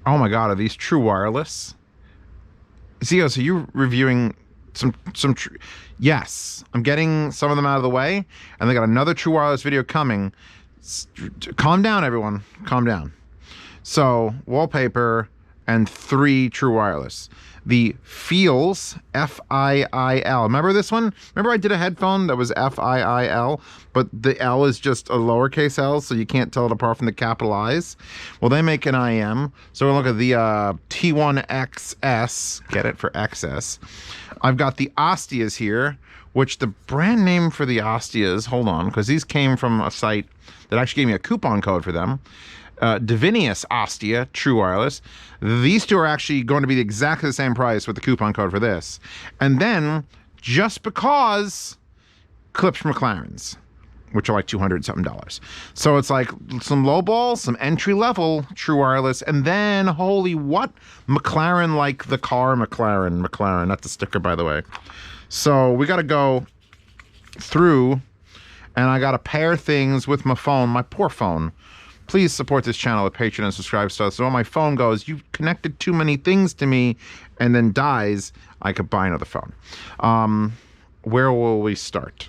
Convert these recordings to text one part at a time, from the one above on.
Oh my God, are these true wireless? Zeos, are you reviewing some true? Yes, I'm getting some of them out of the way, and they got another true wireless video coming. Calm down, everyone. Calm down. So, wallpaper and 3 true wireless. The FIIL's, F-I-I-L. Remember this one? Remember I did a headphone that was F-I-I-L, but the L is just a lowercase l, so you can't tell it apart from the capital I's? Well, they make an IEM. So we'll look at the T1XS. Get it for XS. I've got the Ostias here, which the brand name for the Ostias, hold on, because these came from a site that actually gave me a coupon code for them. Divinius Ostia, true wireless. These two are actually going to be exactly the same price with the coupon code for this. And then, just because, Klipsch McLarens, which are like $200 something. So it's like some low ball, some entry level true wireless, and then holy what? McLaren, like the car McLaren, not the sticker by the way. So we got to go through, and I got to pair things with my phone, my poor phone. Please support this channel with Patreon and subscribe stuff. So when my phone goes, you've connected too many things to me, and then dies, I could buy another phone. Where will we start?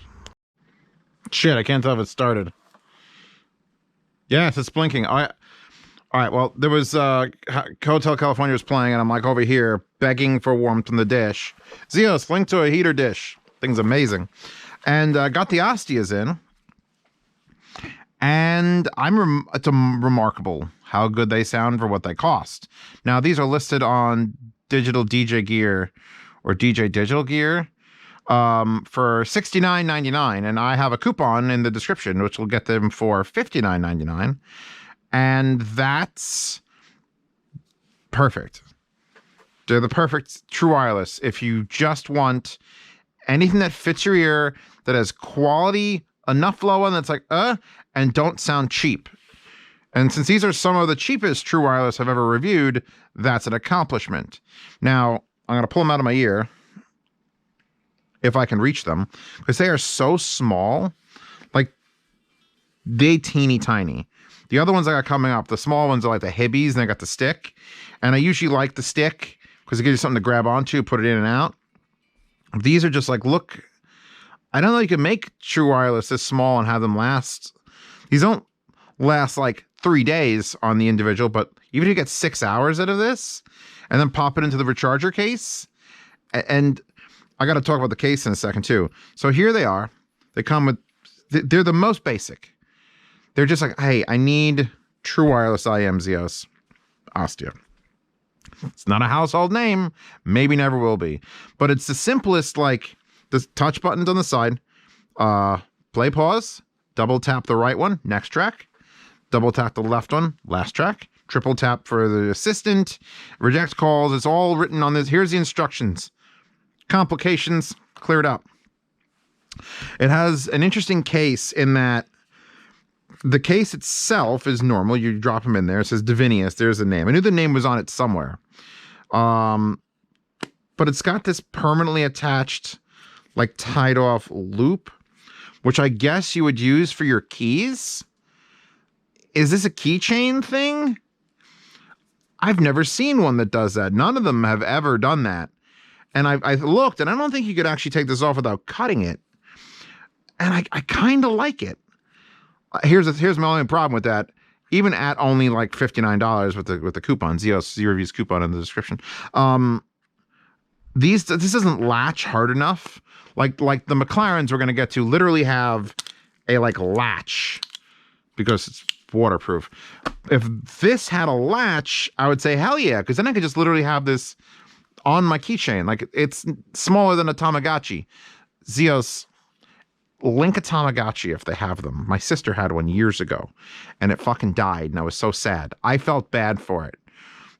Shit, I can't tell if it started. Yes, it's blinking. All right, well, there was Hotel California was playing, and I'm like over here begging for warmth in the dish. Zeos, link to a heater dish. Thing's amazing. And got the Ostias in. And it's remarkable how good they sound for what they cost. Now, these are listed on Digital DJ Gear or DJ Digital Gear for $69.99. And I have a coupon in the description, which will get them for $59.99. And that's perfect. They're the perfect true wireless. If you just want anything that fits your ear, that has quality, enough low end that's like, and don't sound cheap. And since these are some of the cheapest true wireless I've ever reviewed, that's an accomplishment. Now, I'm going to pull them out of my ear if I can reach them, because they are so small, like they teeny tiny. The other ones I got coming up, the small ones are like the Hibbies, and they got the stick. And I usually like the stick because it gives you something to grab onto, put it in and out. These are just like, look, I don't know, you can make true wireless this small and have them last. These don't last like 3 days on the individual, but even if you get 6 hours out of this and then pop it into the recharger case, and I got to talk about the case in a second too. So here they are. They come with, they're the most basic. They're just like, hey, I need true wireless IEM Zeos Ostia. It's not a household name, maybe never will be, but it's the simplest, like the touch buttons on the side, play, pause, double tap the right one, next track, double tap the left one, last track, triple tap for the assistant, reject calls. It's all written on this. Here's the instructions. Complications cleared up. It has an interesting case in that the case itself is normal. You drop them in there. It says Divinius. There's a name. I knew the name was on it somewhere. But it's got this permanently attached, like tied off loop, which I guess you would use for your keys. Is this a keychain thing? I've never seen one that does that. None of them have ever done that. And I looked, and I don't think you could actually take this off without cutting it. And I kind of like it. Here's my only problem with that. Even at only like $59 with the coupon, Zeos Reviews coupon in the description. This doesn't latch hard enough. Like the McLarens we're gonna get to literally have a like latch because it's waterproof. If this had a latch, I would say hell yeah, because then I could just literally have this on my keychain. Like it's smaller than a Tamagotchi. Zeos, link a Tamagotchi if they have them. My sister had one years ago and it fucking died and I was so sad. I felt bad for it.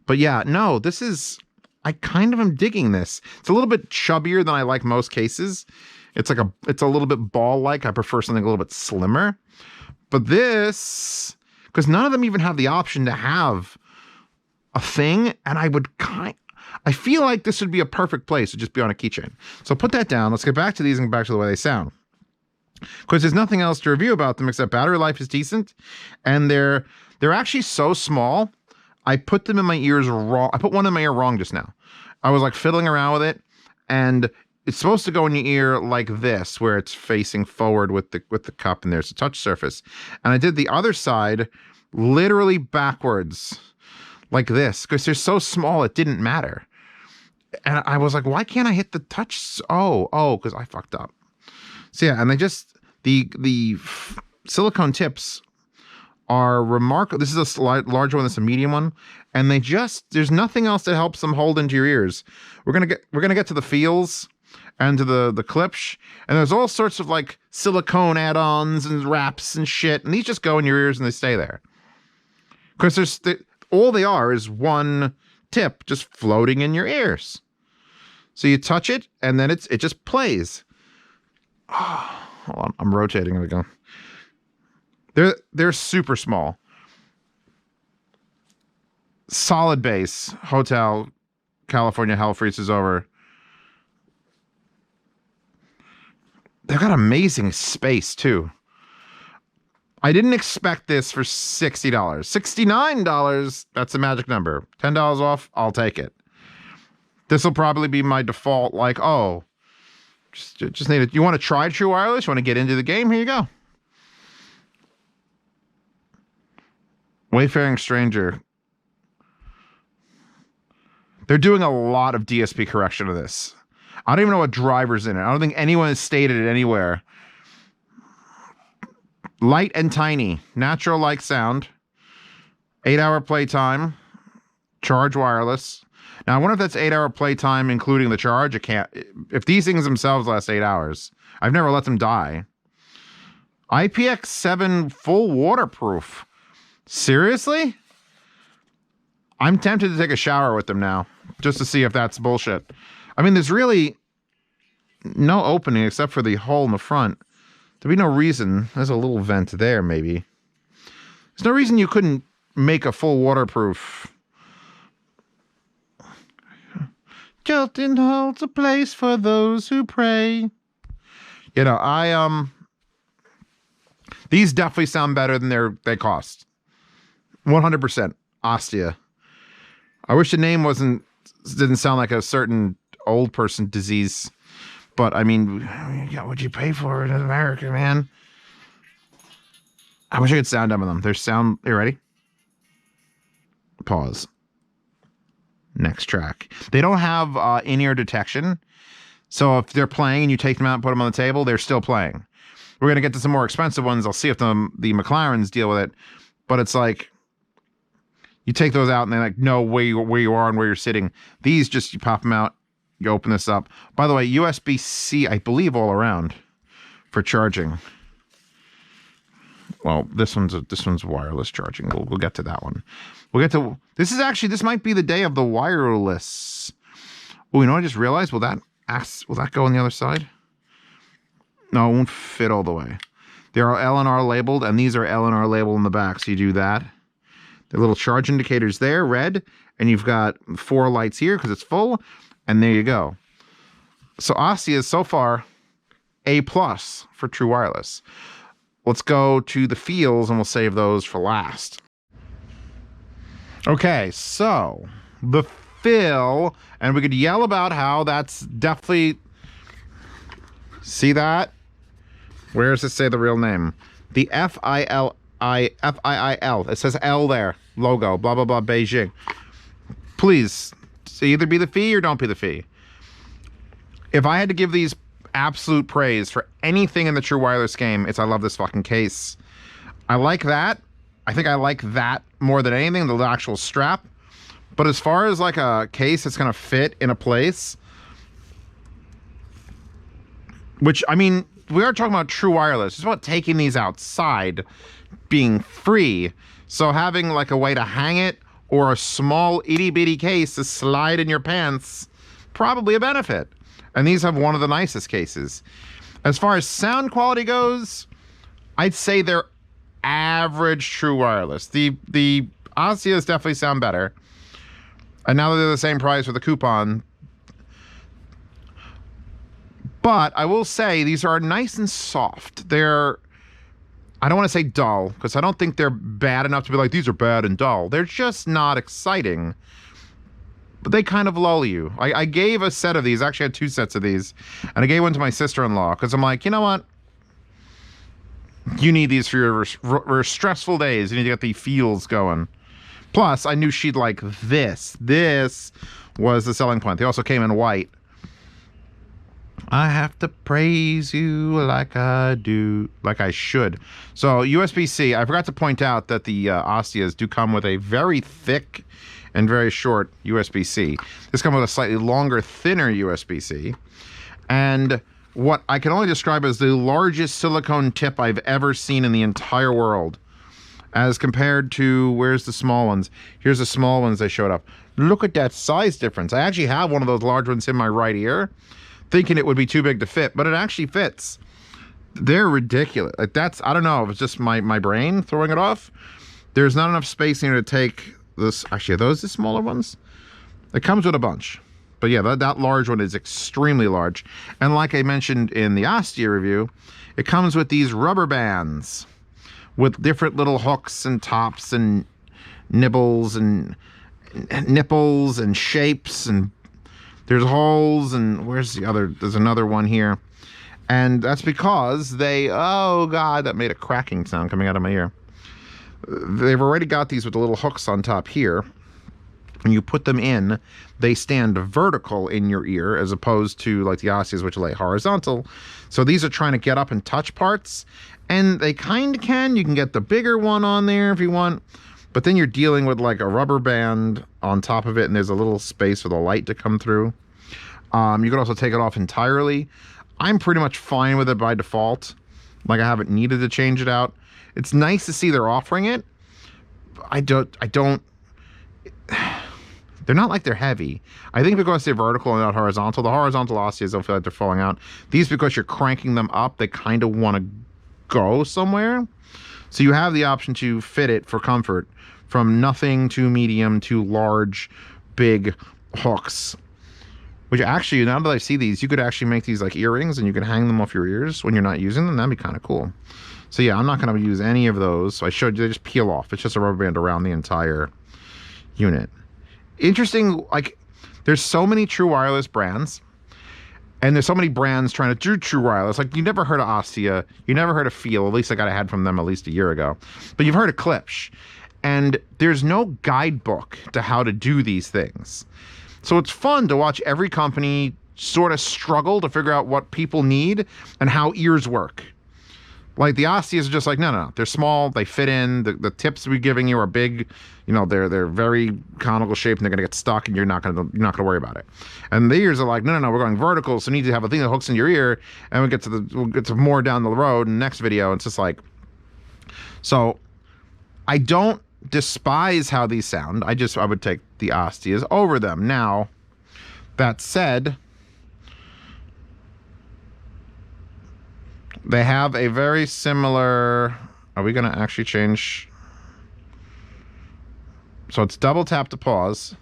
But yeah, no, this is, I kind of am digging this. It's a little bit chubbier than I like most cases. It's a little bit ball-like. I prefer something a little bit slimmer. But this, because none of them even have the option to have a thing, and I feel like this would be a perfect place to just be on a keychain. So put that down. Let's get back to these and get back to the way they sound. Because there's nothing else to review about them except battery life is decent, and they're actually so small. I put them in my ears wrong. I put one in my ear wrong just now. I was like fiddling around with it, and it's supposed to go in your ear like this, where it's facing forward with the cup, and there's a touch surface. And I did the other side literally backwards, like this, because they're so small it didn't matter. And I was like, why can't I hit the touch? Oh, because I fucked up. So yeah, and they just the silicone tips are remarkable. This is a large one, this is a medium one, and there's nothing else that helps them hold into your ears. We're gonna get to the FIILs and to the Klipsch, and there's all sorts of like silicone add-ons and wraps and shit, and these just go in your ears and they stay there. Because all they are is one tip just floating in your ears. So you touch it, and then it just plays. Oh, hold on, I'm rotating it again. They're super small. Solid bass. Hotel California Hell Freezes Over. They've got amazing space too. I didn't expect this for $60. $69, that's a magic number. $10 off, I'll take it. This will probably be my default, like, oh, just need it. You want to try True Wireless? You want to get into the game? Here you go. Wayfaring Stranger. They're doing a lot of DSP correction of this. I don't even know what driver's in it. I don't think anyone has stated it anywhere. Light and tiny. Natural-like sound. 8-hour playtime. Charge wireless. Now, I wonder if that's 8-hour playtime including the charge. It can't. If these things themselves last 8 hours. I've never let them die. IPX7 full waterproof. Seriously? I'm tempted to take a shower with them now, just to see if that's bullshit. I mean, there's really no opening except for the hole in the front. There'd be no reason. There's a little vent there, maybe. There's no reason you couldn't make a full waterproof. Jolton holds a place for those who pray. You know, these definitely sound better than they cost. 100%. Ostia. I wish the name didn't sound like a certain old person disease. But, I mean, you got what you pay for in America, man. I wish I could sound them with them. You ready? Pause. Next track. They don't have in-ear detection. So if they're playing and you take them out and put them on the table, they're still playing. We're going to get to some more expensive ones. I'll see if the McLarens deal with it. But it's like, you take those out and they like know where you are and where you're sitting. These just, you pop them out, you open this up. By the way, USB-C, I believe, all around for charging. Well, this one's wireless charging. We'll get to that one. We'll get to this might be the day of the wireless. Oh, you know what I just realized? Will that go on the other side? No, it won't fit all the way. They are L&R labeled, and these are L&R labeled in the back, so you do that. The little charge indicators there, red, and you've got 4 lights here because it's full, and there you go. So Ostia is so far A+ for true wireless. Let's go to the FIILs, and we'll save those for last. Okay, so the FIIL, and we could yell about how that's definitely, see that? Where does it say the real name? The FIIL. It says L there. Logo. Blah, blah, blah. Beijing. Please, either be the FII or don't be the FII. If I had to give these absolute praise for anything in the True Wireless game, it's I love this fucking case. I like that. I think I like that more than anything, the actual strap. But as far as like a case that's going to fit in a place, which, I mean, we are talking about True Wireless. It's about taking these outside, being free. So having like a way to hang it or a small itty bitty case to slide in your pants, probably a benefit. And these have one of the nicest cases. As far as sound quality goes, I'd say they're average True Wireless. The Ostias definitely sound better. And now that they're the same price with a coupon. But I will say these are nice and soft. I don't want to say dull, because I don't think they're bad enough to be like, these are bad and dull. They're just not exciting. But they kind of lull you. I gave a set of these. I actually had 2 sets of these. And I gave one to my sister-in-law, because I'm like, you know what? You need these for your stressful days. You need to get the feels going. Plus, I knew she'd like this. This was the selling point. They also came in white. I have to praise you like I do, like I should. So USB-C, I forgot to point out that the Ostias do come with a very thick and very short USB-C. This comes with a slightly longer, thinner USB-C. And what I can only describe as the largest silicone tip I've ever seen in the entire world. As compared to, where's the small ones? Here's the small ones they showed up. Look at that size difference. I actually have one of those large ones in my right ear, thinking it would be too big to fit, but it actually fits. They're ridiculous. Like that's, I don't know if it's just my brain throwing it off. There's not enough space here to take this. Actually, are those the smaller ones? It comes with a bunch. But yeah, that large one is extremely large. And like I mentioned in the Ostia review, it comes with these rubber bands with different little hooks and tops and nibbles and nipples and shapes, and there's holes, and where's the other? There's another one here. And that's because they, oh God, that made a cracking sound coming out of my ear. They've already got these with the little hooks on top here. When you put them in, they stand vertical in your ear as opposed to like the Ostias, which lay horizontal. So these are trying to get up and touch parts, and they kind of can. You can get the bigger one on there if you want, but then you're dealing with like a rubber band on top of it, and there's a little space for the light to come through. You could also take it off entirely. I'm pretty much fine with it by default. Like I haven't needed to change it out. It's nice to see they're offering it. I don't. They're not like they're heavy. I think because they're vertical and not horizontal, the horizontal Ostias don't feel like they're falling out. These, because you're cranking them up, they kind of want to go somewhere. So you have the option to fit it for comfort from nothing to medium to large, big hooks. Which actually, now that I see these, you could actually make these like earrings and you can hang them off your ears when you're not using them. That'd be kind of cool. So yeah, I'm not going to use any of those. So I showed you, they just peel off. It's just a rubber band around the entire unit. Interesting, like there's so many true wireless brands, and there's so many brands trying to do true wireless. Like you never heard of Ostia, you never heard of FIIl. At least I had from them at least a year ago, but you've heard of Klipsch, and there's no guidebook to how to do these things. So it's fun to watch every company sort of struggle to figure out what people need and how ears work. Like the Ostias are just like, no, they're small, they fit in, the tips we're giving you are big, you know, they're very conical shaped and they're gonna get stuck and you're not gonna worry about it. And the ears are like, no, we're going vertical, so you need to have a thing that hooks in your ear, and we'll get to more down the road in the next video. It's just like, so I don't despise how these sound. I would take the Ostias over them. Now, that said, they have a very similar, are we going to actually change? So it's double tap to pause.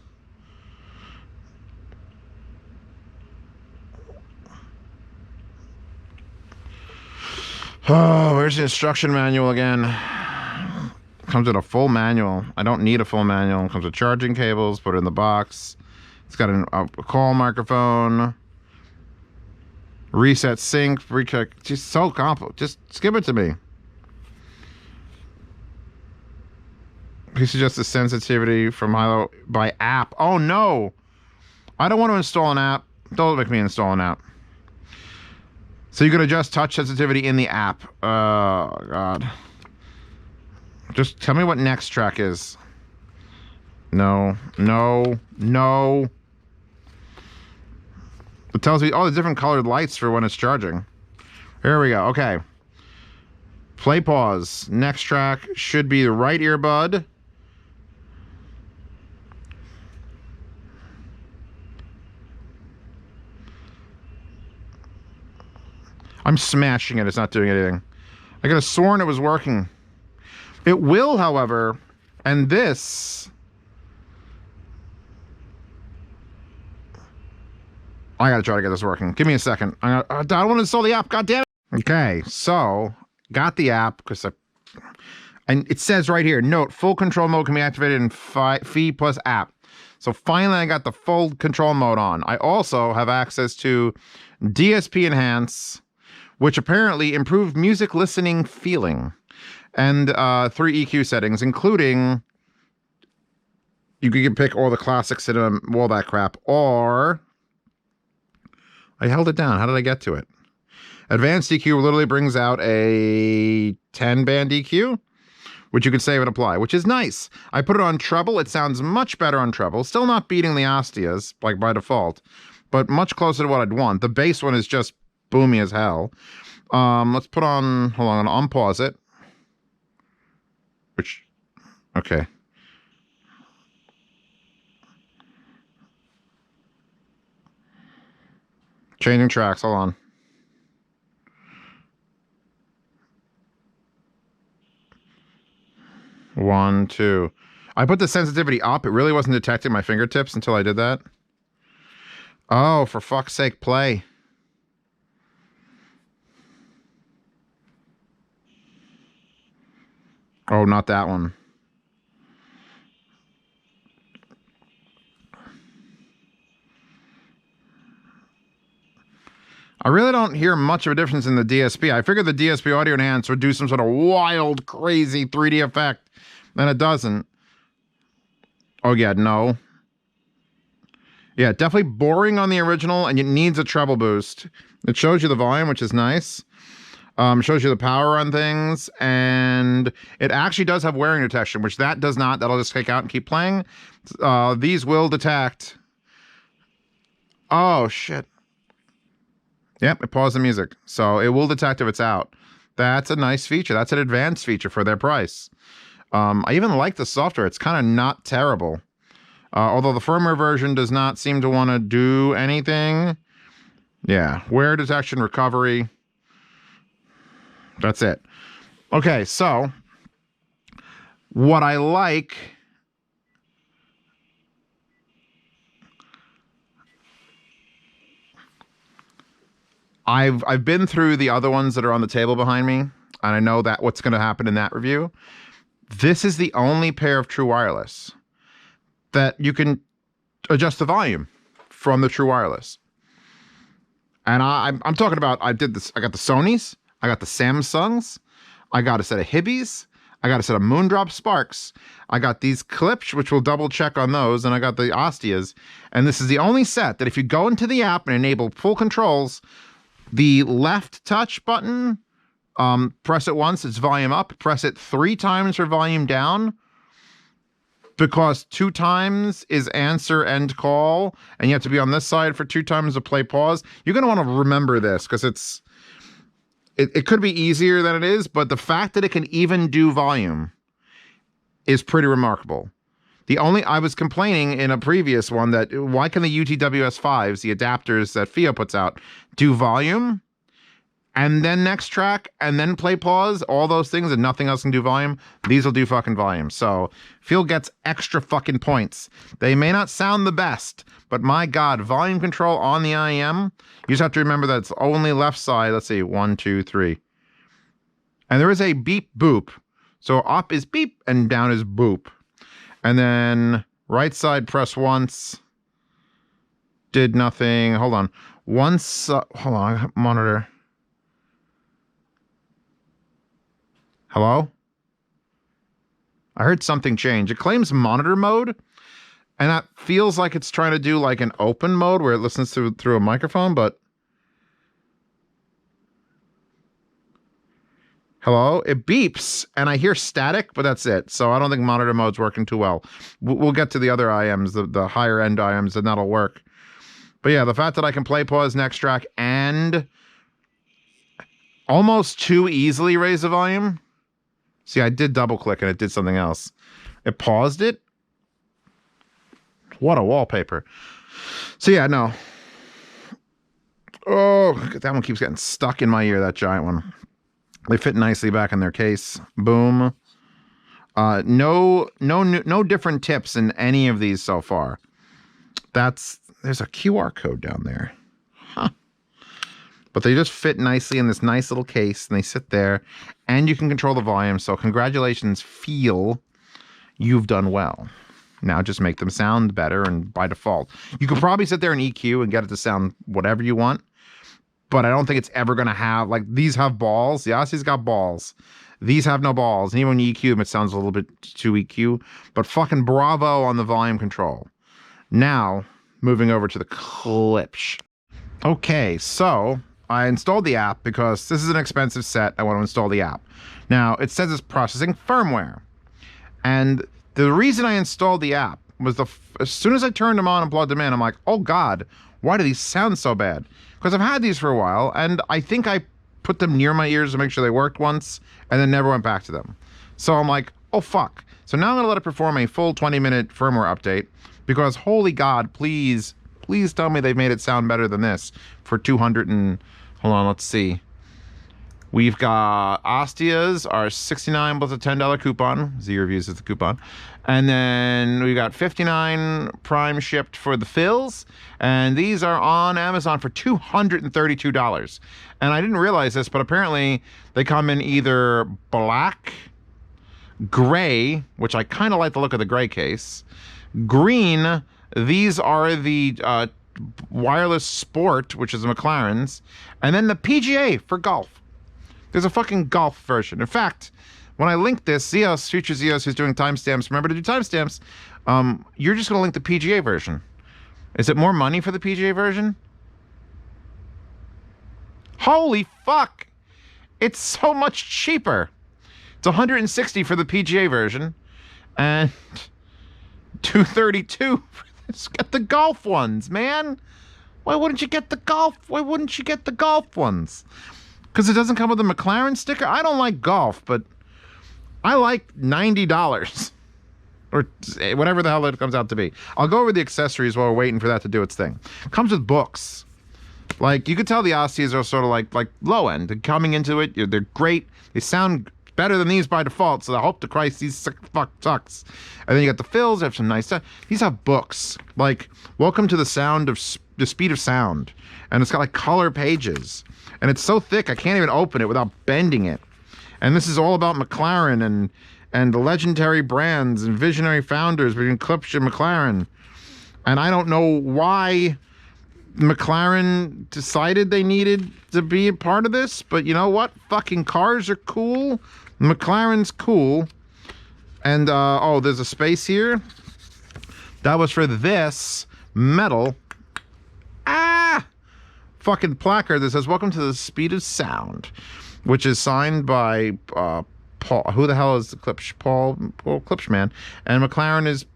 Oh, where's the instruction manual again? Comes with a full manual. I don't need a full manual. Comes with charging cables, put it in the box. It's got a call microphone. Reset sync, recheck. Just so complicated. Just skip it to me. He suggests the sensitivity from Hilo by app. Oh no! I don't want to install an app. Don't make me install an app. So you can adjust touch sensitivity in the app. Oh God. Just tell me what next track is. No. It tells me, oh, the different colored lights for when it's charging. Here we go. Okay. Play pause. Next track should be the right earbud. I'm smashing it. It's not doing anything. I could have sworn it was working. It will, however, and this... I gotta try to get this working. Give me a second. I don't want to install the app. God damn it. Okay, so got the app because I And it says right here, note, full control mode can be activated in FIIl plus app. So finally I got the full control mode on. I also have access to DSP Enhance, which apparently improved music listening feeling, and 3 EQ settings, including, you could pick all the classic cinema, all that crap, or I held it down. How did I get to it? Advanced EQ literally brings out a 10-band EQ, which you can save and apply, which is nice. I put it on treble. It sounds much better on treble. Still not beating the Ostias, like by default, but much closer to what I'd want. The bass one is just boomy as hell. Let's put on, hold on, I'll unpause it. Which, okay. Changing tracks, hold on. One, two. I put the sensitivity up. It really wasn't detecting my fingertips until I did that. Oh, for fuck's sake, play. Oh, not that one. I really don't hear much of a difference in the DSP. I figured the DSP Audio Enhance would do some sort of wild, crazy 3D effect, and it doesn't. Oh, yeah, no. Yeah, definitely boring on the original, and it needs a treble boost. It shows you the volume, which is nice. Shows you the power on things, and it actually does have wearing detection, which that does not. That'll just kick out and keep playing. These will detect. Oh, shit. Yep, it paused the music. So it will detect if it's out. That's a nice feature. That's an advanced feature for their price. I even like the software. It's kind of not terrible. Although the firmware version does not seem to want to do anything. Yeah, wear detection, recovery. That's it. Okay, so what I like, I've been through the other ones that are on the table behind me, and I know that what's going to happen in that review. This is the only pair of true wireless that you can adjust the volume from the true wireless. And I'm talking about, I got the Sonys, I got the Samsungs, I got a set of Hibbies, I got a set of Moondrop Sparks, I got these Klipsch, which will double check on those, and I got the Ostias. And this is the only set that if you go into the app and enable full controls, the left touch button, press it once, it's volume up, press it 3 times for volume down, because 2 times is answer end call, and you have to be on this side for 2 times to play pause. You're going to want to remember this, because it could be easier than it is, but the fact that it can even do volume is pretty remarkable. I was complaining in a previous one that why can the UTWS5s, the adapters that FIIl puts out, do volume and then next track and then play pause, all those things, and nothing else can do volume? These will do fucking volume. So FIIl gets extra fucking points. They may not sound the best, but my God, volume control on the IEM, you just have to remember that it's only left side. Let's see, 1, 2, 3. And there is a beep boop. So up is beep and down is boop. And then right side, press once. Did nothing. Hold on. Once, hold on, monitor. Hello? I heard something change. It claims monitor mode, and that feels like it's trying to do like an open mode where it listens through a microphone, but hello? It beeps, and I hear static, but that's it. So I don't think monitor mode's working too well. We'll get to the other IEMs, the higher end IEMs, and that'll work. But yeah, the fact that I can play pause next track and almost too easily raise the volume. See, I did double click and it did something else. It paused it. What a wallpaper. So yeah, no. Oh, that one keeps getting stuck in my ear, that giant one. They fit nicely back in their case. Boom. No different tips in any of these so far. There's a QR code down there. Huh. but they just fit nicely in this nice little case, and they sit there, and you can control the volume. So congratulations, FIIl, you've done well. Now just make them sound better, and by default. You could probably sit there and EQ and get it to sound whatever you want, but I don't think it's ever going to have, like, these have balls. The Ostia's got balls. These have no balls. And even when you EQ them, it sounds a little bit too EQ, but fucking bravo on the volume control. Now, moving over to the Klipsch. Okay, so I installed the app because this is an expensive set. I want to install the app. Now, it says it's processing firmware. And the reason I installed the app was as soon as I turned them on and plugged them in, I'm like, oh God, why do these sound so bad? Because I've had these for a while, and I think I put them near my ears to make sure they worked once, and then never went back to them. So I'm like, oh fuck. So now I'm going to let it perform a full 20-minute firmware update, because holy God, please tell me they've made it sound better than this for 200 and, hold on, let's see. We've got Ostia's are 69 plus a $10 coupon. Z Reviews is the coupon. And then we got 59 prime shipped for the FIILs. And these are on Amazon for $232. And I didn't realize this, but apparently they come in either black, gray, which I kind of like the look of the gray case, green. These are the wireless sport, which is the McLaren's, and then the PGA for golf. There's a fucking golf version. In fact, when I link this, Zeos, future Zeos who's doing timestamps, remember to do timestamps, you're just going to link the PGA version. Is it more money for the PGA version? Holy fuck! It's so much cheaper. It's $160 for the PGA version, and $232 for this. Get the golf ones, man. Why wouldn't you get the golf? Why wouldn't you get the golf ones? Because it doesn't come with a McLaren sticker? I don't like golf, but I like $90. Or whatever the hell it comes out to be. I'll go over the accessories while we're waiting for that to do its thing. Comes with books. Like, you could tell the Ostias are sort of like low end. They're coming into it, they're great. They sound better than these by default, so I hope to Christ these sucks. And then you got the FIILs, they have some nice stuff. These have books. Like, Welcome to the Speed of Sound. And it's got like color pages. And it's so thick I can't even open it without bending it. And this is all about McLaren and the legendary brands and visionary founders between Klipsch and McLaren. And I don't know why McLaren decided they needed to be a part of this, but you know what? Fucking cars are cool. McLaren's cool. And, oh, there's a space here. That was for this metal fucking placard that says, Welcome to the Speed of Sound, which is signed by Paul. Who the hell is the Klipsch? Paul Klipsch, man. And McLaren is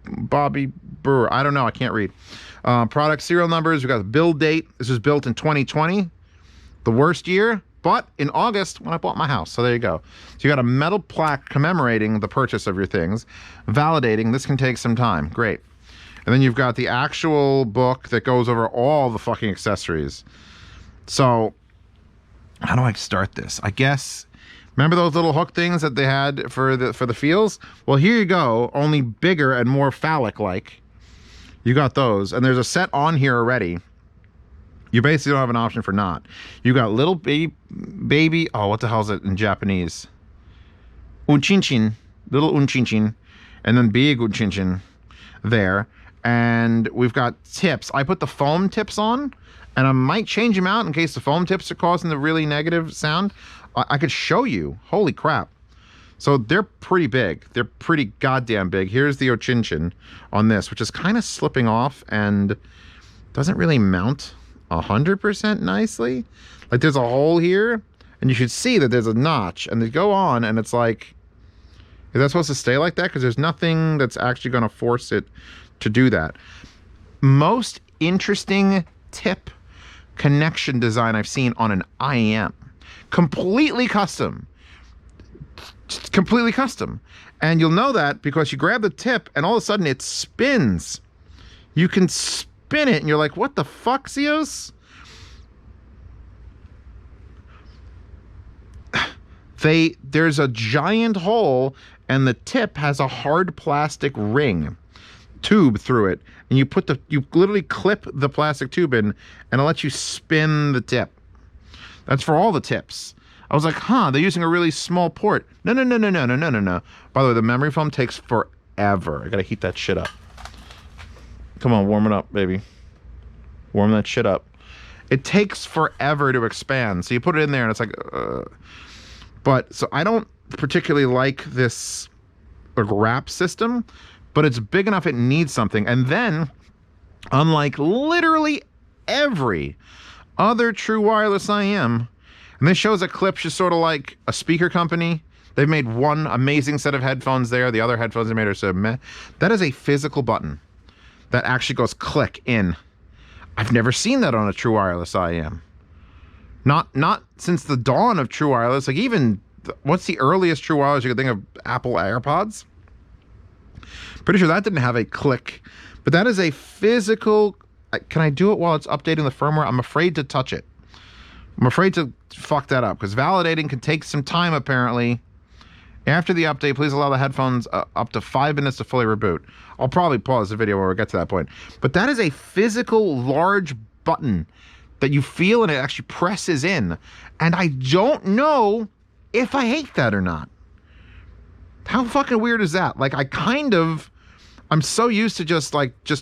Bobby Brewer. I don't know. I can't read. Product serial numbers. We got the build date. This was built in 2020, the worst year, but in August when I bought my house. So there you go. So you got a metal plaque commemorating the purchase of your things, validating this can take some time. Great. And then you've got the actual book that goes over all the fucking accessories. So how do I start this? I guess, remember those little hook things that they had for the FIILs? Well, here you go, only bigger and more phallic-like. You got those, and there's a set on here already. You basically don't have an option for not. You got little baby, oh, what the hell is it in Japanese? Unchinchin, little unchinchin, and then big unchinchin there. And we've got tips. I put the foam tips on, and I might change them out in case the foam tips are causing the really negative sound. I could show you. Holy crap. So they're pretty big. They're pretty goddamn big. Here's the Ochinchin on this, which is kind of slipping off and doesn't really mount 100% nicely. Like, there's a hole here, and you should see that there's a notch, and they go on, and it's like, is that supposed to stay like that? Because there's nothing that's actually going to force it to do that. Most interesting tip connection design I've seen on an IEM. Completely custom. Completely custom. And you'll know that because you grab the tip and all of a sudden it spins. You can spin it and you're like, what the fuck, Zeos? There's a giant hole and the tip has a hard plastic ring tube through it, and you literally clip the plastic tube in and it lets you spin the tip. That's for all the tips. I was like, huh, they're using a really small port. No. By the way, the memory foam takes forever. I gotta heat that shit up. Come on, warm it up, baby. Warm that shit up. It takes forever to expand. So you put it in there and it's like, But, so I don't particularly like this wrap system, but it's big enough it needs something. And then, unlike literally every other true wireless IEM, and this shows that Klipsch is sort of like a speaker company. They've made one amazing set of headphones there. The other headphones they made are so meh. That is a physical button that actually goes click in. I've never seen that on a true wireless IEM. Not since the dawn of true wireless. Like even, what's the earliest true wireless you could think of? Apple AirPods? Pretty sure that didn't have a click. But that is a physical... Can I do it while it's updating the firmware? I'm afraid to touch it. I'm afraid to fuck that up because validating can take some time apparently. After the update, please allow the headphones up to 5 minutes to fully reboot. I'll probably pause the video when we get to that point. But that is a physical large button that you feel and it actually presses in. And I don't know if I hate that or not. How fucking weird is that? Like I'm so used to just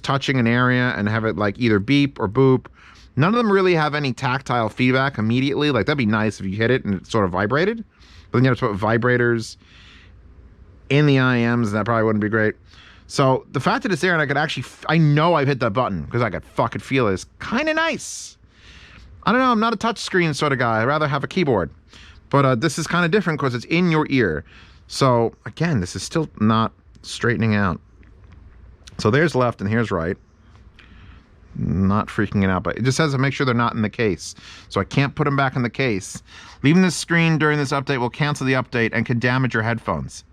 touching an area and have it like either beep or boop. None of them really have any tactile feedback immediately. Like that'd be nice if you hit it and it sort of vibrated. But then you have to put vibrators in the IEMs and that probably wouldn't be great. So the fact that it's there and I could actually, I know I've hit that button because I could fucking feel it is kind of nice. I don't know, I'm not a touch screen sort of guy. I'd rather have a keyboard. But this is kind of different because it's in your ear. So again, this is still not straightening out. So there's left and here's right. Not freaking it out, but it just says to make sure they're not in the case. So I can't put them back in the case. Leaving this screen during this update will cancel the update and can damage your headphones.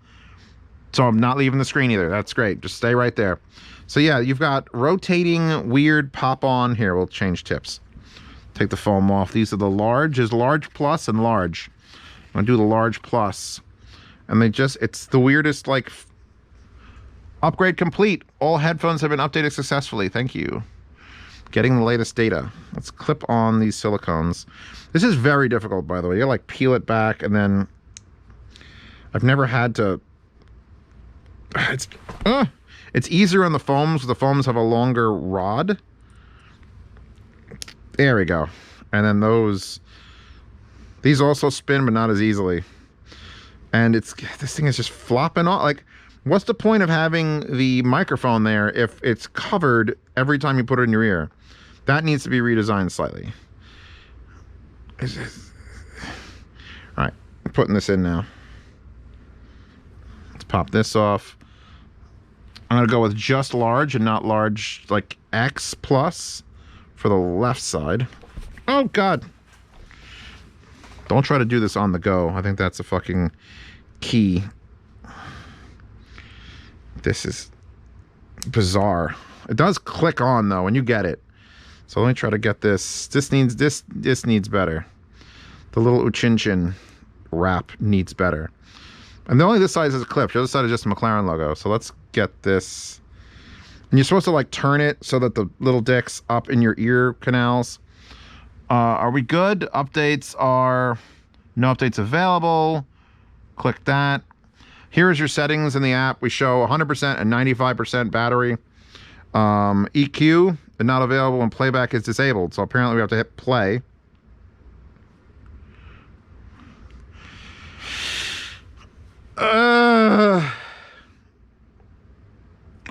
So I'm not leaving the screen either. That's great. Just stay right there. So yeah, you've got rotating weird pop on. Here, we'll change tips. Take the foam off. These are the large. There's large plus and large. I'm gonna do the large plus. And it's the weirdest, like, upgrade complete. All headphones have been updated successfully. Thank you. Getting the latest data. Let's clip on these silicones. This is very difficult, by the way. You gotta like peel it back and then I've never had to... It's easier on the foams. The foams have a longer rod. There we go. And then these also spin, but not as easily. And this thing is just flopping off. Like, what's the point of having the microphone there if it's covered every time you put it in your ear? That needs to be redesigned slightly. All right, I'm putting this in now. Let's pop this off. I'm gonna go with just large and not large, like X plus for the left side. Oh God. Don't try to do this on the go. I think that's a fucking key. This is bizarre. It does click on though when you get it. So let me try to get this. This needs better. The little Uchinchin wrap needs better. And only this side is a Klipsch. The other side is just a McLaren logo. So let's get this. And you're supposed to like turn it so that the little dick's up in your ear canals. Are we good? Updates are no updates available. Click that. Here's your settings in the app. We show 100% and 95% battery. EQ is not available when playback is disabled. So apparently we have to hit play.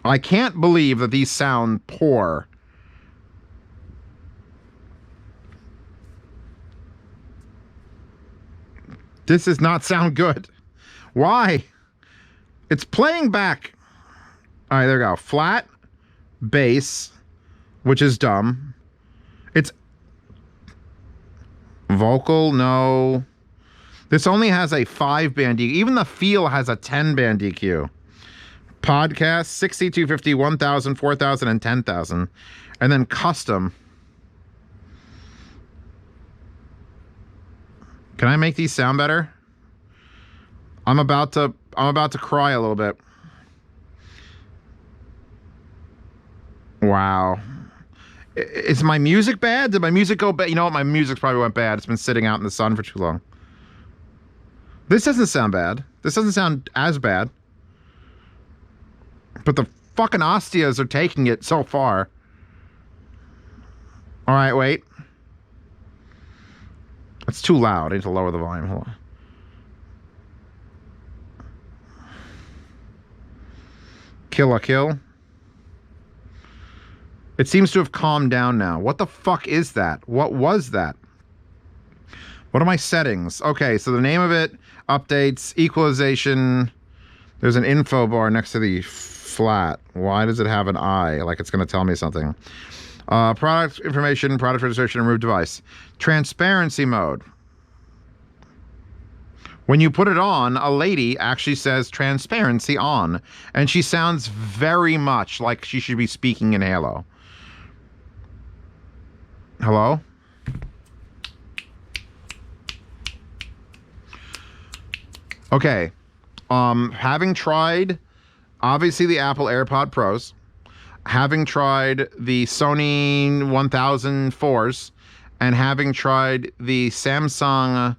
I can't believe that these sound poor. This does not sound good. Why? It's playing back. All right, there we go. Flat, bass, which is dumb. It's vocal, no. This only has a 5-band EQ. Even the FIIl has a 10-band EQ. Podcast, 60, 250, 1,000, 4,000, and 10,000. And then custom. Can I make these sound better? I'm about to cry a little bit. Wow. Is my music bad? Did my music go bad? You know what? My music probably went bad. It's been sitting out in the sun for too long. This doesn't sound bad. This doesn't sound as bad. But the fucking Ostias are taking it so far. All right, wait. It's too loud. I need to lower the volume. Hold on. Kill a kill. It seems to have calmed down now. What the fuck is that? What was that? What are my settings? Okay, so the name of it, updates, equalization. There's an info bar next to the flat. Why does it have an I? Like it's going to tell me something. Product information, product registration, remove device. Transparency mode. When you put it on, a lady actually says transparency on. And she sounds very much like she should be speaking in Halo. Hello? Okay. Having tried, obviously, the Apple AirPod Pros, having tried the Sony 1004s, and having tried the Samsung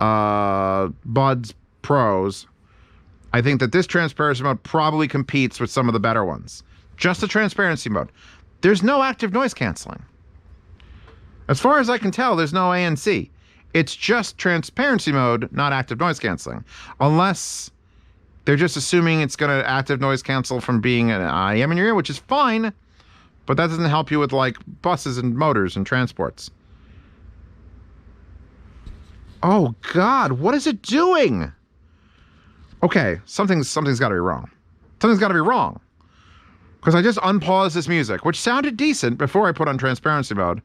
Buds Pros, I think that this transparency mode probably competes with some of the better ones. Just the transparency mode. There's no active noise canceling. As far as I can tell, there's no ANC. It's just transparency mode, not active noise canceling. Unless they're just assuming it's going to active noise cancel from being an IEM in your ear, which is fine, but that doesn't help you with like buses and motors and transports. Oh God, what is it doing? Okay, something's got to be wrong. Something's got to be wrong. Because I just unpaused this music, which sounded decent before I put on transparency mode.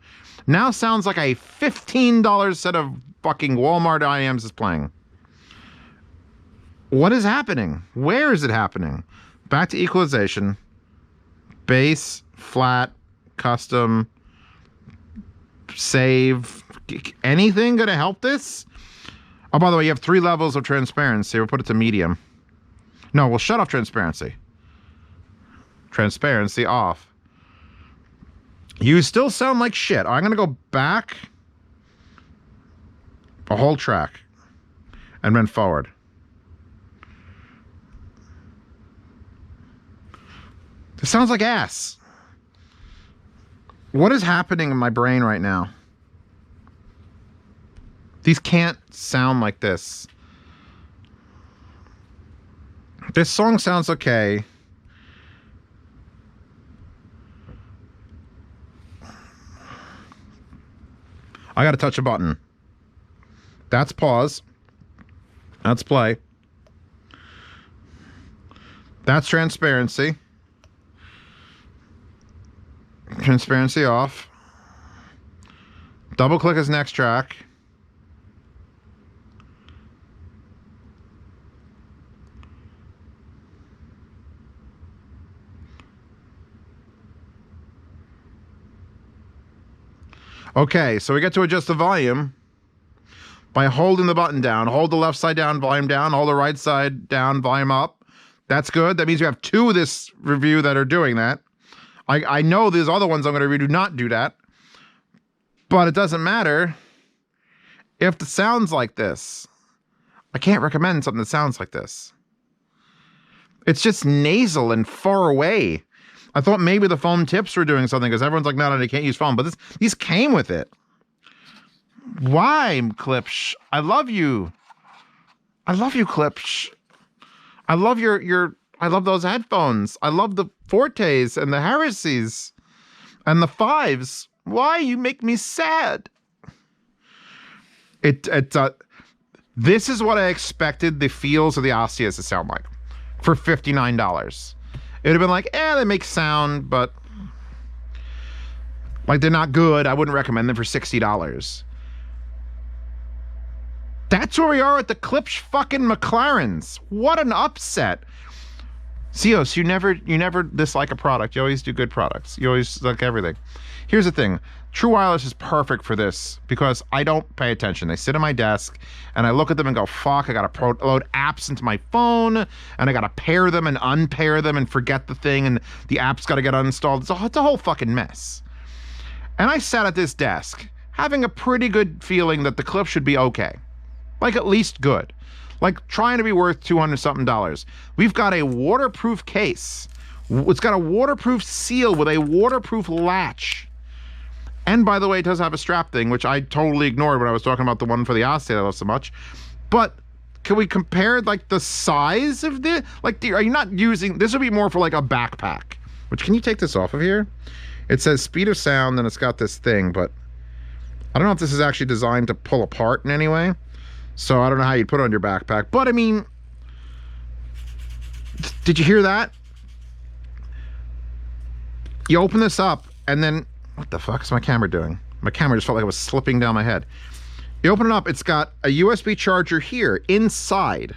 Now sounds like a $15 set of fucking Walmart IEMs is playing. What is happening? Where is it happening? Back to equalization. Bass, flat, custom, save. Anything going to help this? Oh, by the way, you have 3 levels of transparency. We'll put it to medium. No, we'll shut off transparency. Transparency off. You still sound like shit. I'm going to go back a whole track and then forward. This sounds like ass. What is happening in my brain right now? These can't sound like this. This song sounds okay. I gotta touch a button. That's pause. That's play. That's transparency. Transparency off. Double click his next track. Okay, so we get to adjust the volume by holding the button down. Hold the left side down, volume down. Hold the right side down, volume up. That's good. That means you have 2 of this review that are doing that. I know these other ones I'm going to review do not do that. But it doesn't matter if it sounds like this. I can't recommend something that sounds like this. It's just nasal and far away. I thought maybe the foam tips were doing something because everyone's like, no, they can't use foam. But these came with it. Why, Klipsch? I love you. I love you, Klipsch. I love I love those headphones. I love the Fortes and the Heresies and the 5s. Why? You make me sad. This is what I expected the feels of the Ostias to sound like for $59. It would have been like, they make sound, but like they're not good. I wouldn't recommend them for $60. That's where we are at the Klipsch fucking McLarens. What an upset. Zeos, you never dislike a product. You always do good products. You always like everything. Here's the thing. True Wireless is perfect for this because I don't pay attention. They sit on my desk and I look at them and go, fuck, I got to load apps into my phone and I got to pair them and unpair them and forget the thing and the app's got to get uninstalled. It's a whole fucking mess. And I sat at this desk having a pretty good feeling that the Klipsch should be okay. Like at least good. Like trying to be worth $200 something. We've got a waterproof case. It's got a waterproof seal with a waterproof latch. And by the way, it does have a strap thing, which I totally ignored when I was talking about the one for the Ostia I love so much. But can we compare like the size of this? Like, are you not using, this would be more for like a backpack, which, can you take this off of here? It says speed of sound and it's got this thing, but I don't know if this is actually designed to pull apart in any way. So I don't know how you'd put it on your backpack, but I mean, did you hear that? You open this up and then, what the fuck is my camera doing? My camera just felt like it was slipping down my head. You open it up, it's got a USB charger here inside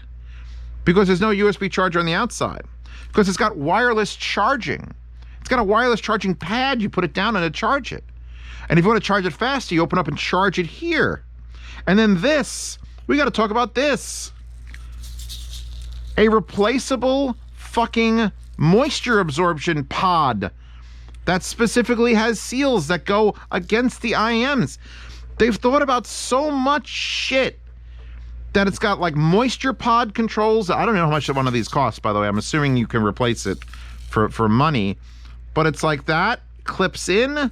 because there's no USB charger on the outside because it's got wireless charging. It's got a wireless charging pad. You put it down and it charge it. And if you want to charge it faster, you open up and charge it here. And then this, we got to talk about this. A replaceable fucking moisture absorption pod that specifically has seals that go against the IEMs. They've thought about so much shit that it's got like moisture pod controls. I don't know how much one of these costs, by the way. I'm assuming you can replace it for money. But it's like that, clips in,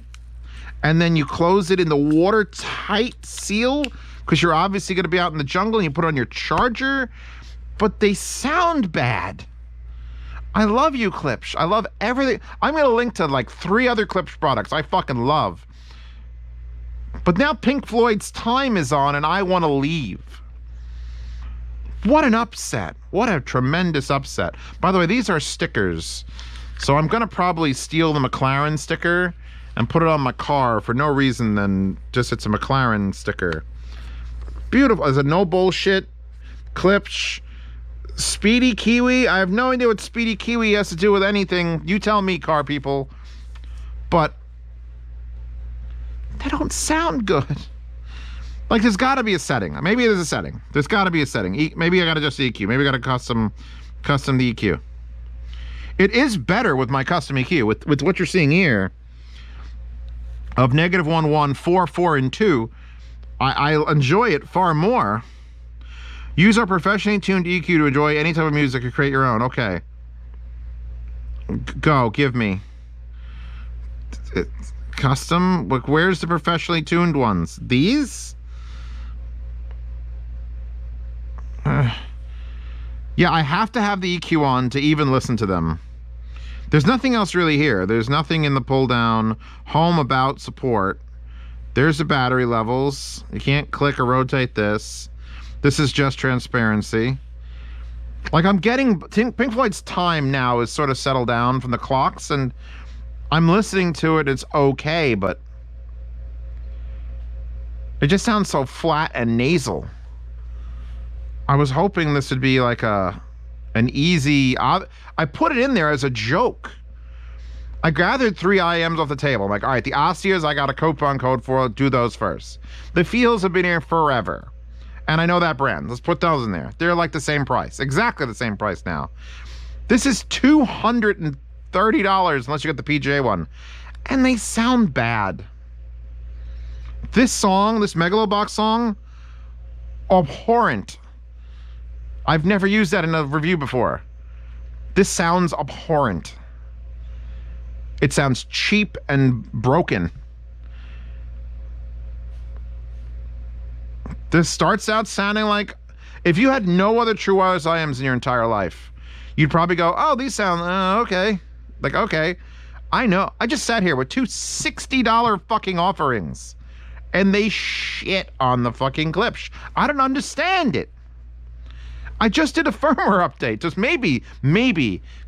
and then you close it in the watertight seal because you're obviously going to be out in the jungle and you put it on your charger. But they sound bad. I love you, Klipsch. I love everything. I'm going to link to like 3 other Klipsch products I fucking love. But now Pink Floyd's Time is on and I want to leave. What an upset. What a tremendous upset. By the way, these are stickers. So I'm going to probably steal the McLaren sticker and put it on my car for no reason than just it's a McLaren sticker. Beautiful. There's a no bullshit Klipsch. Speedy Kiwi. I have no idea what Speedy Kiwi has to do with anything. You tell me, car people. But they don't sound good. Like, there's got to be a setting. Maybe there's a setting. There's got to be a setting. Maybe I got to just EQ. Maybe I got to custom the EQ. It is better with my custom EQ. With what you're seeing here of -1, 1, 4, 4, and 2, I enjoy it far more. Use our professionally tuned EQ to enjoy any type of music or create your own. Okay. Go, give me. Custom? Look, where's the professionally tuned ones? These? Yeah, I have to have the EQ on to even listen to them. There's nothing else really here. There's nothing in the pull down. Home, about, support. There's the battery levels. You can't click or rotate this. This is just transparency. Like, I'm getting Pink Floyd's Time now is sort of settled down from the clocks, and I'm listening to it. It's okay, but it just sounds so flat and nasal. I was hoping this would be like an easy. I put it in there as a joke. I gathered 3 IEMs off the table. I'm like, all right, the Ostias, I got a coupon code for. Do those first. The FIILs have been here forever. And I know that brand. Let's put those in there. They're like the same price. Exactly the same price now. This is $230 unless you get the PGA one. And they sound bad. This song, this Megalobox song, Abhorrent. I've never used that in a review before. This sounds abhorrent. It sounds cheap and broken. This starts out sounding like, if you had no other true wireless IEMs in your entire life, you'd probably go, oh, these sound, okay. Like, okay. I know. I just sat here with 2 $60 fucking offerings, and they shit on the fucking Klipsch. I don't understand it. I just did a firmware update. Just maybe,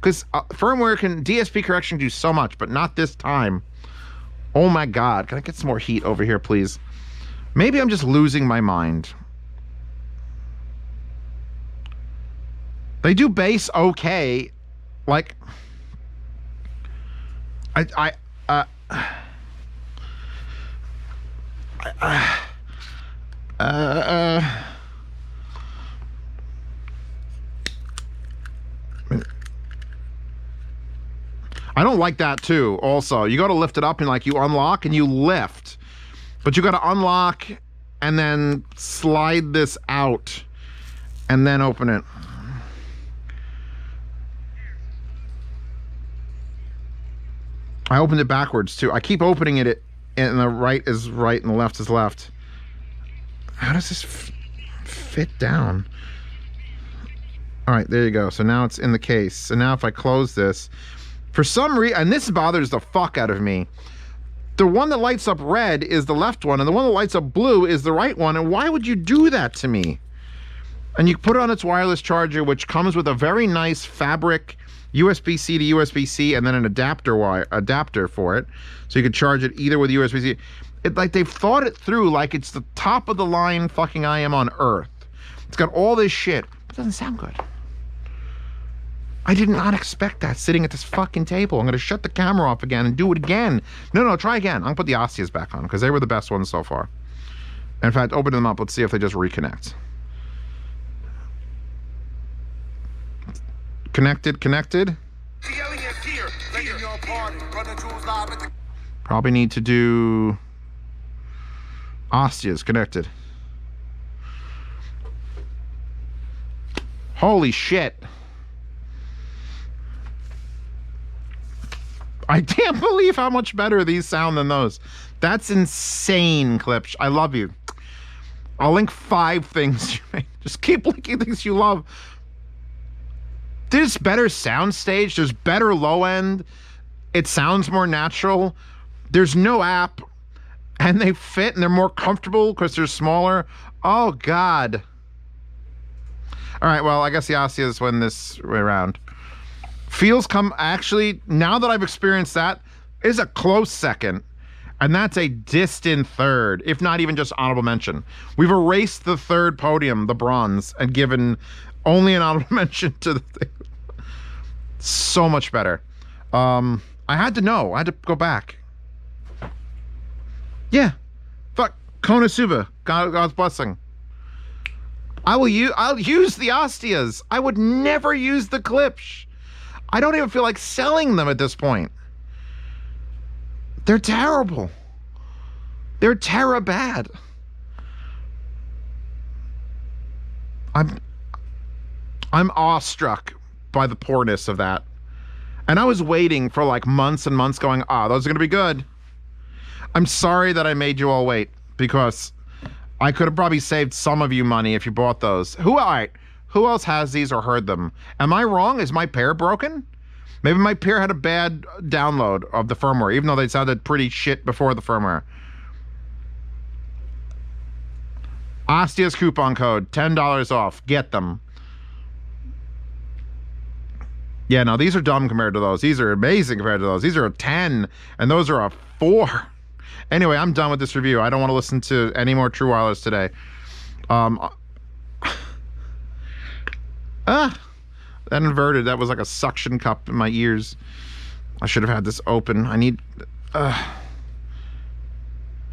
because firmware can, DSP correction do so much, but not this time. Oh my God. Can I get some more heat over here, please? Maybe I'm just losing my mind. They do bass okay. Like, I I don't like that too, also. You got to lift it up and like you unlock and you lift. But you got to unlock and then slide this out and then open it. I opened it backwards too. I keep opening it and the right is right and the left is left. How does this fit down? All right, there you go. So now it's in the case. So now if I close this, for some reason, and this bothers the fuck out of me, the one that lights up red is the left one, and the one that lights up blue is the right one, and why would you do that to me? And you put it on its wireless charger, which comes with a very nice fabric USB-C to USB-C, and then an adapter for it, so you can charge it either with USB-C. It, like they've thought it through like it's the top of the line fucking IEM on Earth. It's got all this shit, but it doesn't sound good. I did not expect that sitting at this fucking table. I'm going to shut the camera off again and do it again. No, try again. I'm going to put the Ostias back on because they were the best ones so far. In fact, open them up. Let's see if they just reconnect. Connected. Probably need to do Ostias connected. Holy shit. I can't believe how much better these sound than those. That's insane, Klipsch. I love you. I'll link 5 things you make. Just keep linking things you love. There's better soundstage. There's better low end. It sounds more natural. There's no app. And they fit and they're more comfortable because they're smaller. Oh, God. All right, well, I guess the Ostias win this way around. FIILs come, actually, now that I've experienced that, is a close second. And that's a distant third, if not even just honorable mention. We've erased the third podium, the bronze, and given only an honorable mention to the thing. So much better. I had to know. I had to go back. Yeah. Fuck. Konosuba. God's blessing. I'll use the Ostias. I would never use the Klipsch. I don't even feel like selling them at this point. They're terrible. They're bad. I'm awestruck by the poorness of that. And I was waiting for like months and months going, those are going to be good. I'm sorry that I made you all wait because I could have probably saved some of you money if you bought those. All right. Who else has these or heard them? Am I wrong? Is my pair broken? Maybe my pair had a bad download of the firmware, even though they sounded pretty shit before the firmware. Ostia's coupon code, $10 off. Get them. Yeah, no, these are dumb compared to those. These are amazing compared to those. These are a 10, and those are a 4. Anyway, I'm done with this review. I don't want to listen to any more True Wireless today. That inverted, that was like a suction cup in my ears. I should have had this open. I need,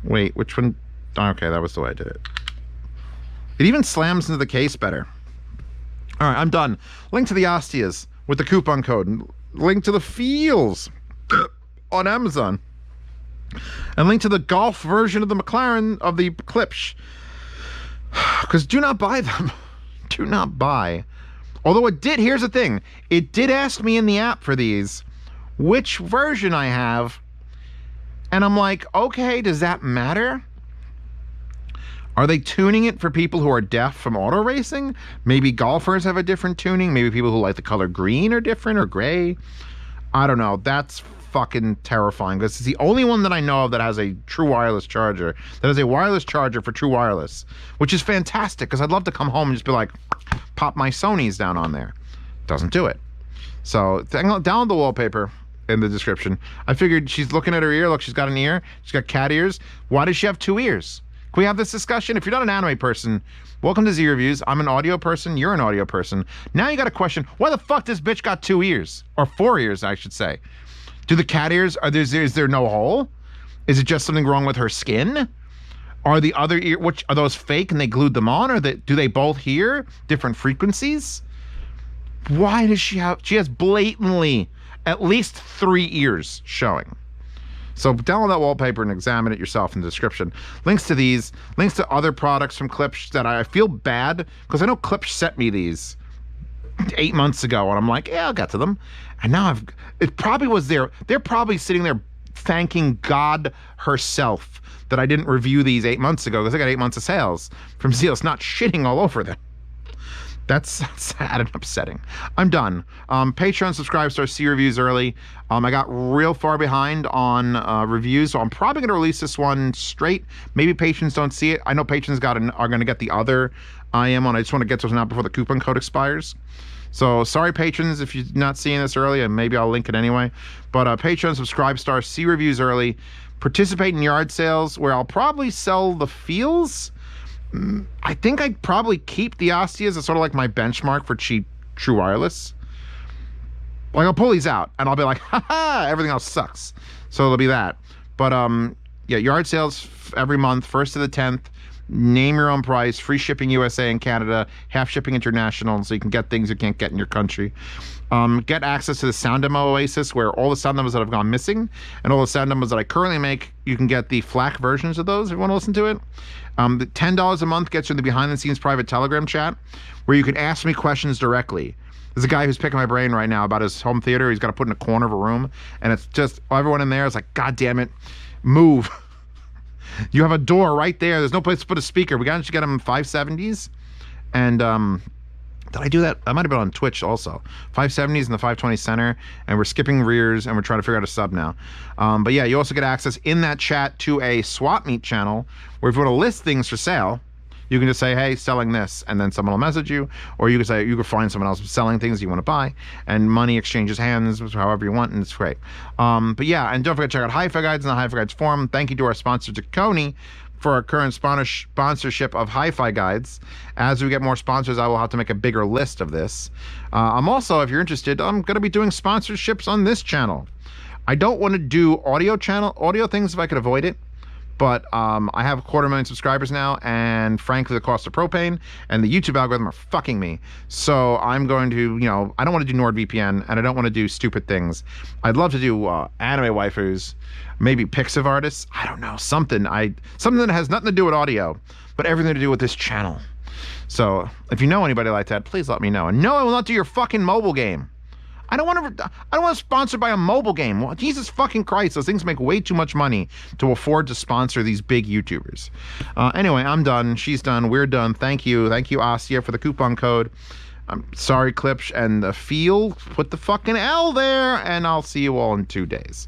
wait, which one? Okay, that was the way I did it. It even slams into the case better. All right, I'm done. Link to the Ostias with the coupon code. Link to the FIILs on Amazon. And link to the golf version of the McLaren of the Klipsch. Because do not buy them. Do not buy. Although it did, here's the thing. It did ask me in the app for these, which version I have. And I'm like, okay, does that matter? Are they tuning it for people who are deaf from auto racing? Maybe golfers have a different tuning. Maybe people who like the color green are different or gray. I don't know. That's fucking terrifying because it's the only one that I know of that has a true wireless charger. That has a wireless charger for true wireless, which is fantastic because I'd love to come home and just be like, pop my Sonys down on there. Doesn't do it. So download the wallpaper in the description. I figured she's looking at her ear. Look, she's got an ear. She's got cat ears. Why does she have 2 ears? Can we have this discussion? If you're not an anime person, welcome to Z Reviews. I'm an audio person. You're an audio person. Now you got a question. Why the fuck this bitch got 2 ears? Or 4 ears, I should say. Do the cat ears, is there no hole? Is it just something wrong with her skin? Are the other ear, which are those fake and they glued them on? Or do they both hear different frequencies? Why does she has blatantly at least 3 ears showing. So download that wallpaper and examine it yourself in the description. Links to these, links to other products from Klipsch that I feel bad, because I know Klipsch sent me these 8 months ago, and I'm like, yeah, I'll get to them. And now it probably was there. They're probably sitting there thanking God herself that I didn't review these 8 months ago, because I got 8 months of sales from Zeos, not shitting all over them. That's sad and upsetting. I'm done. Patreon subscribe, start see reviews early. I got real far behind on reviews, so I'm probably going to release this one straight. Maybe patrons don't see it. I know patrons are going to get the other IEM one. I just want to get those out before the coupon code expires. So sorry, patrons, if you're not seeing this early, and maybe I'll link it anyway. But Patreon subscribe, star, see reviews early. Participate in yard sales where I'll probably sell the FIILs. I think I'd probably keep the Ostias as sort of like my benchmark for cheap true wireless. Like, I'll pull these out and I'll be like, haha, everything else sucks. So it'll be that. But yeah, yard sales every month, 1st to the 10th. Name your own price, free shipping USA and Canada, half shipping international, so you can get things you can't get in your country. Get access to the sound demo oasis, where all the sound demos that have gone missing and all the sound demos that I currently make, you can get the FLAC versions of those if you want to listen to it. The $10 a month gets you in the behind the scenes private Telegram chat where you can ask me questions directly. There's a guy who's picking my brain right now about his home theater. He's got to put in a corner of a room, and it's just everyone in there is like, God damn it, move. You have a door right there. There's no place to put a speaker. We got to get them 570s. And did I do that? I might have been on Twitch also. 570s in the 520 center. And we're skipping rears, and we're trying to figure out a sub now. But yeah, you also get access in that chat to a swap meet channel where if you want to list things for sale, you can just say, hey, selling this, and then someone will message you. Or you can say, you can find someone else selling things you want to buy, and money exchanges hands however you want, and it's great. But yeah, and don't forget to check out Hi-Fi Guides in the Hi-Fi Guides forum. Thank you to our sponsor, Coney, for our current sponsorship of Hi-Fi Guides. As we get more sponsors, I will have to make a bigger list of this. I'm also, if you're interested, I'm going to be doing sponsorships on this channel. I don't want to do audio things if I could avoid it. But I have 250,000 subscribers now, and frankly, the cost of propane and the YouTube algorithm are fucking me. So I'm going to, I don't want to do NordVPN, and I don't want to do stupid things. I'd love to do anime waifus, maybe pics of artists. I don't know, something that has nothing to do with audio, but everything to do with this channel. So if you know anybody like that, please let me know. And no, I will not do your fucking mobile game. I don't want to sponsor by a mobile game. Well, Jesus fucking Christ, those things make way too much money to afford to sponsor these big YouTubers. Anyway, I'm done. She's done. We're done. Thank you. Thank you, Ostia, for the coupon code. I'm sorry, Klipsch and the FIIL. Put the fucking L there, and I'll see you all in 2 days.